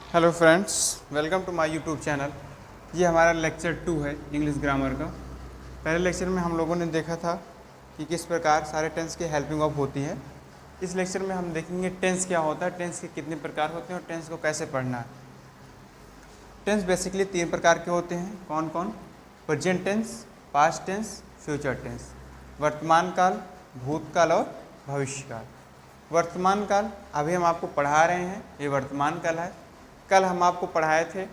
Hello friends, welcome to my YouTube channel. ये हमारा lecture 2 है इंग्लिश ग्रामर का। पहले लेक्चर में हम लोगों ने देखा था कि किस प्रकार सारे टेंस की हेल्पिंग ऑफ होती है। इस लेक्चर में हम देखेंगे टेंस क्या होता है, टेंस के कितने प्रकार होते हैं और टेंस को कैसे पढ़ना है। टेंस बेसिकली 3 प्रकार के होते हैं। कौन कौन? Present tense, past tense, future tense. वर्तमान काल, भूतकाल और भविष्यकाल। वर्तमान काल अभी हम आपको पढ़ा रहे हैं, ये वर्तमान काल है। कल हम आपको पढ़ाए थे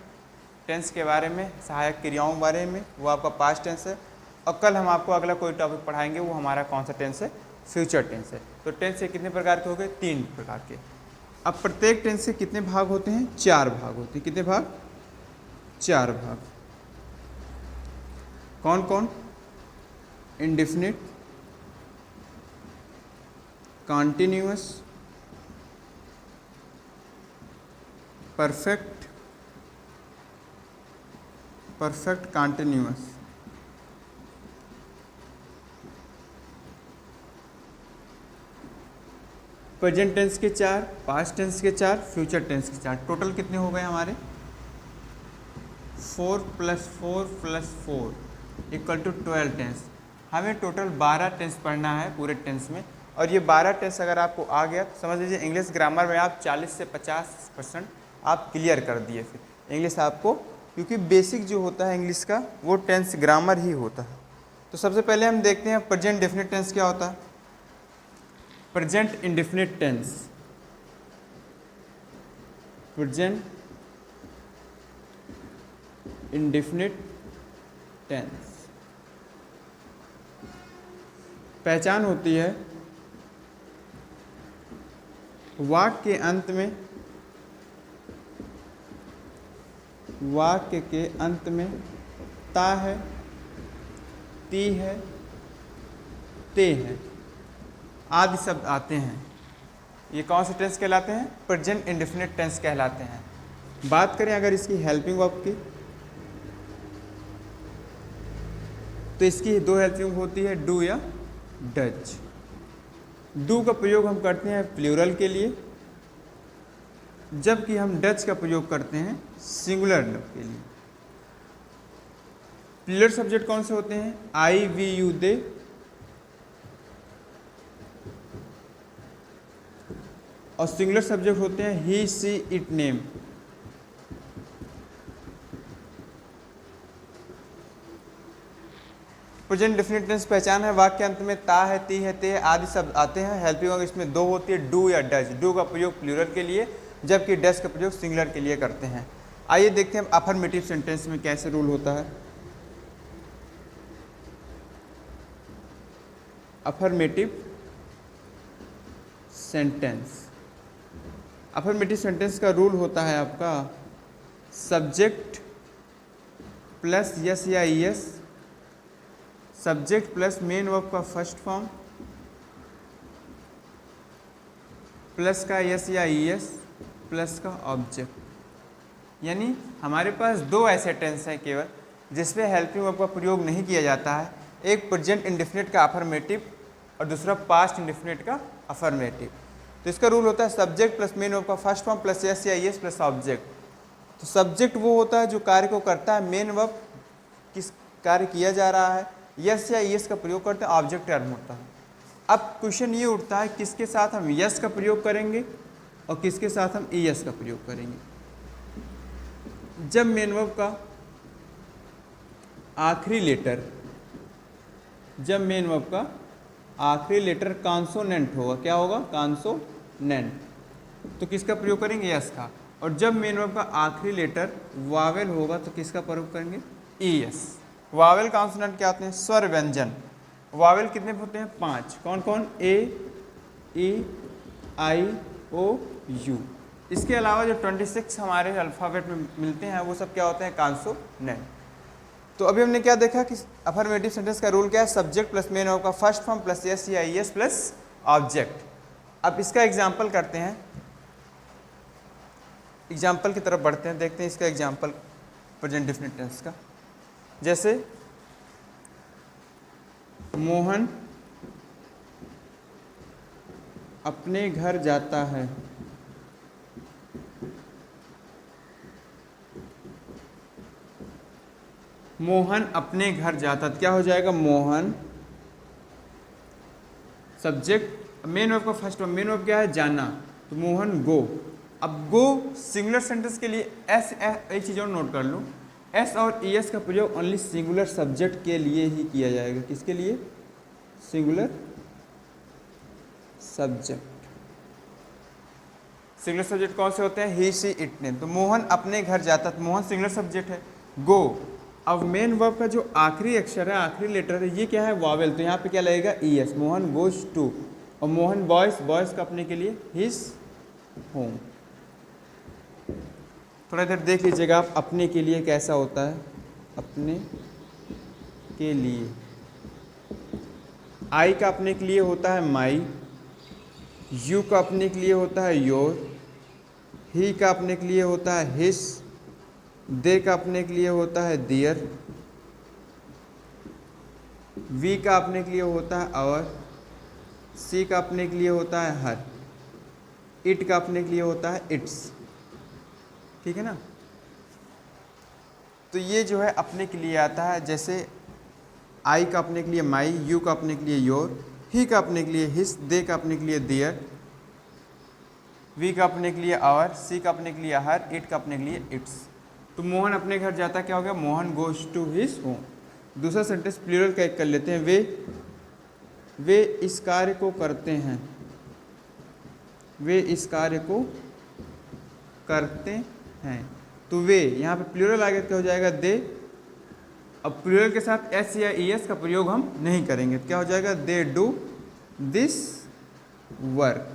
टेंस के बारे में, सहायक क्रियाओं के बारे में, वो आपका पास्ट टेंस है। और कल हम आपको अगला कोई टॉपिक पढ़ाएंगे, वो हमारा कौन सा टेंस है? फ्यूचर टेंस है। तो टेंस के कितने प्रकार के हो गए? 3 प्रकार के। अब प्रत्येक टेंस के कितने भाग होते हैं? 4 भाग होते हैं। कितने भाग? 4 भाग। कौन कौन? Indefinite, continuous, perfect, perfect continuous. Present tense के 4, पास्ट टेंस के 4, फ्यूचर टेंस के 4। टोटल कितने हो गए हमारे? 4 + 4 + 4 = 12 टेंस। हमें टोटल 12 टेंस पढ़ना है पूरे टेंस में। और ये 12 टेंस अगर आपको आ गया तो समझ लीजिए इंग्लिश ग्रामर में आप 40 से 50% आप क्लियर कर दिए। फिर इंग्लिश आपको, क्योंकि बेसिक जो होता है इंग्लिश का वो टेंस ग्रामर ही होता है। तो सबसे पहले हम देखते हैं प्रेजेंट डेफिनिट टेंस क्या होता है। Present indefinite tense, present indefinite tense पहचान होती है वाक्य के अंत में, वाक्य के अंत में ता है, ती है, ते है आदि शब्द आते हैं। ये कौन से टेंस कहलाते हैं? प्रेजेंट इंडेफिनिट टेंस कहलाते हैं। बात करें अगर इसकी हेल्पिंग वर्ब की, तो इसकी 2 हेल्पिंग होती है, डू या डज। डू का प्रयोग हम करते हैं प्लूरल के लिए, जबकि हम डज का प्रयोग करते हैं सिंगुलर के लिए। प्लूरल सब्जेक्ट कौन से होते हैं? I, we, you, they. और सिंगुलर सब्जेक्ट होते हैं he, she, it, name. Present definite tense पहचान है वाक्य अंत में ता है, ती है, ते है आदि शब्द आते हैं। हेल्पिंग वर्ब इसमें 2 होती है, डू या डज। डू का प्रयोग प्लूरल के लिए, जबकि डज का प्रयोग सिंगुलर के लिए करते हैं। आइए देखते हैं अफर्मेटिव सेंटेंस में कैसे रूल होता है। अफर्मेटिव सेंटेंस, अफर्मेटिव सेंटेंस का रूल होता है आपका सब्जेक्ट प्लस यस या es, subject plus main verb का फर्स्ट फॉर्म प्लस का यस या ईएस प्लस का ऑब्जेक्ट। यानी हमारे पास 2 ऐसे टेंस हैं केवल जिसमें हेल्पिंग वर्ब का प्रयोग नहीं किया जाता है। एक प्रेजेंट इंडेफिनिट का अफर्मेटिव और दूसरा पास्ट इंडेफिनिट का अफर्मेटिव। तो इसका रूल होता है सब्जेक्ट प्लस मेन वर्ब का फर्स्ट फॉर्म प्लस यस या ईएस प्लस ऑब्जेक्ट। तो सब्जेक्ट वो होता है जो कार्य को करता है, मेन वर्ब किस कार्य किया जा रहा है, यस या ईएस का प्रयोग करते हैं, ऑब्जेक्ट टर्म होता है। अब क्वेश्चन ये उठता है किसके साथ हम यस का प्रयोग करेंगे और किसके साथ हम ईएस का प्रयोग करेंगे। जब मेन वर्ब का आखिरी लेटर, जब मेन वर्ब का आखिरी लेटर कॉन्सोनेंट होगा, क्या होगा? कॉन्सोनेंट, तो किसका प्रयोग करेंगे? यस का। और जब मेन वर्ब का आखिरी लेटर वावेल होगा तो किसका प्रयोग करेंगे? ईएस। वावेल कॉन्सोनेंट क्या होते हैं? स्वर व्यंजन। वावेल कितने होते हैं? 5। कौन कौन? ए, ई, आई, ओ, यू। इसके अलावा जो 26 हमारे अल्फ़ाबेट में मिलते हैं वो सब क्या होते हैं? कॉन्सोनेंट। तो अभी हमने क्या देखा कि अफर्मेटिव सेंटेंस का रूल क्या है? सब्जेक्ट प्लस मेन वर्ब का फर्स्ट फॉर्म प्लस यस या ईएस प्लस ऑब्जेक्ट। अब इसका एग्जाम्पल करते हैं, एग्जाम्पल की तरफ बढ़ते हैं, देखते हैं इसका एग्जाम्पल प्रेजेंट डेफिनिट टेंस का। जैसे मोहन अपने घर जाता है, मोहन अपने घर जाता, क्या हो जाएगा, मोहन सब्जेक्ट, मेन वर्ब का फर्स्ट वर्ब, मेन वर्ब क्या है, जाना, तो मोहन गो। अब गो सिंगुलर सेंटेंस के लिए एस, एक चीज़ और नोट कर लो, एस और ई एस का प्रयोग ओनली सिंगुलर सब्जेक्ट के लिए ही किया जाएगा। किसके लिए, सिंगुलर सब्जेक्ट। सिंगुलर सब्जेक्ट कौन से होते हैं, ही सी इट ने। तो मोहन अपने घर जाता, तो मोहन सिंगुलर सब्जेक्ट है, गो। अब मेन वर्ब का जो आखिरी अक्षर है, आखिरी लेटर है, ये क्या है, वावेल, तो यहाँ पे क्या लगेगा, E S, Mohan goes to. और मोहन बॉयज, बॉयज का अपने के लिए हिज होम। थोड़ा इधर देख लीजिएगा आप, अपने के लिए कैसा होता है, अपने के लिए। आई का अपने के लिए होता है माई, यू का अपने के लिए होता है योर, ही का अपने के लिए होता है हिस, दे का अपने के लिए होता है दियर, वी का अपने के लिए होता है आवर, सी का अपने के लिए होता है हर, इट का अपने के लिए होता है इट्स। ठीक है ना। तो ये जो है अपने के लिए आता है, जैसे आई का अपने के लिए माई, यू का अपने के लिए योर, ही का अपने के लिए हिस, दे का अपने के लिए दियर, वी का अपने के लिए आवर, सी का अपने के लिए हर, इट का अपने के लिए इट्स। तो मोहन अपने घर जाता, क्या हो गया, Mohan goes to his home. दूसरा सेंटेंस प्लूरल का एक कर लेते हैं, वे इस कार्य को करते हैं, वे इस कार्य को करते हैं। तो वे यहाँ पे प्लूरल आ गया, क्या हो जाएगा, दे। अब प्लूरल के साथ एस या ई एस का प्रयोग हम नहीं करेंगे, तो क्या हो जाएगा, दे डू दिस वर्क।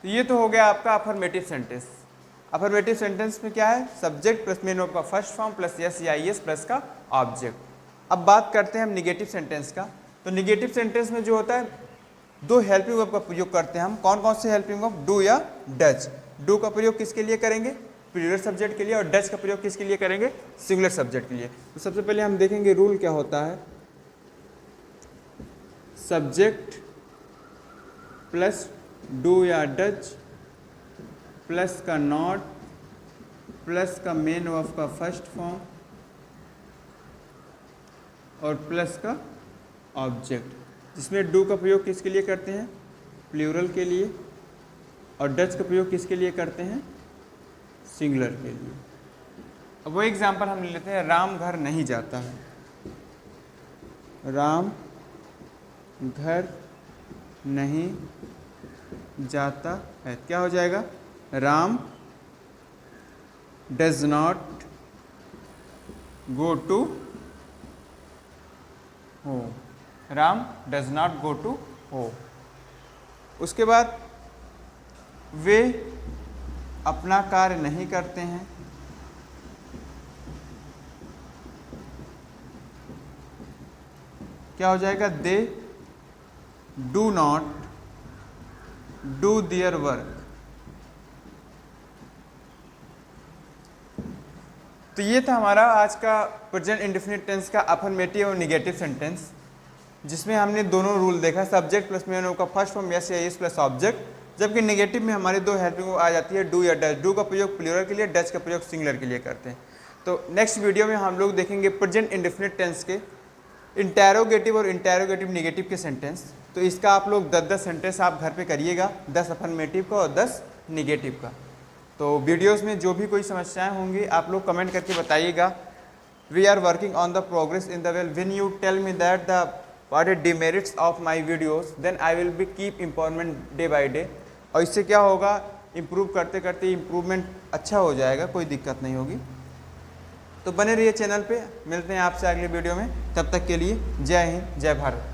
तो ये तो हो गया आपका अफर्मेटिव सेंटेंस। अफर्मेटिव सेंटेंस में क्या है, सब्जेक्ट प्लस मेन वर्ब का फर्स्ट फॉर्म प्लस एस या ई एस प्लस का ऑब्जेक्ट। अब बात करते हैं हम निगेटिव सेंटेंस का। तो निगेटिव सेंटेंस में जो होता है, दो हेल्पिंग वर्ब का प्रयोग करते हैं हम। कौन कौन से हेल्पिंग वर्ब, डू या डज। डू का प्रयोग किसके लिए करेंगे, प्लूरल सब्जेक्ट के लिए, और डज का प्रयोग किसके लिए करेंगे, सिंगुलर सब्जेक्ट के लिए। तो सबसे पहले हम देखेंगे रूल क्या होता है, सब्जेक्ट प्लस डू या डज प्लस का नॉट प्लस का मेन वर्ब का फर्स्ट फॉर्म और प्लस का ऑब्जेक्ट, जिसमें डू का प्रयोग किसके लिए करते हैं, प्लूरल के लिए, और डज का प्रयोग किसके लिए करते हैं, सिंगुलर के लिए। अब वो एग्जाम्पल हम ले लेते हैं, राम घर नहीं जाता है, राम घर नहीं जाता है, क्या हो जाएगा, Ram does not go to home, Ram does not go to home. उसके बाद वे अपना कार्य नहीं करते हैं, क्या हो जाएगा, they do not do their work. तो ये था हमारा आज का प्रेजेंट इंडेफिनिट टेंस का अफर्मेटिव और निगेटिव सेंटेंस, जिसमें हमने दोनों रूल देखा, सब्जेक्ट प्लस मेन वर्ब का फर्स्ट फॉर्म यस या यस प्लस ऑब्जेक्ट। जबकि निगेटिव में हमारी दो हेल्पिंग वर्ब आ जाती है, डू या डज। डू का प्रयोग प्लूरल के लिए, डज का प्रयोग सिंगुलर के लिए करते हैं। तो नेक्स्ट वीडियो में हम लोग देखेंगे प्रेजेंट इंडेफिनिट टेंस के इंटेरोगेटिव और इंटेरोगेटिव निगेटिव के सेंटेंस। तो इसका आप लोग 10-10 सेंटेंस आप घर पे करिएगा, 10 अफर्मेटिव का और 10 निगेटिव का। तो वीडियोस में जो भी कोई समस्याएं होंगी आप लोग कमेंट करके बताइएगा। We are working on the progress in the well. When you tell me that the what are demerits of my videos, then I will be keep improvement day by day. और इससे क्या होगा, improve करते करते improvement अच्छा हो जाएगा, कोई दिक्कत नहीं होगी। तो बने रहिए चैनल पे, मिलते हैं आपसे अगले वीडियो में। तब तक के लिए जय हिंद, जय भारत।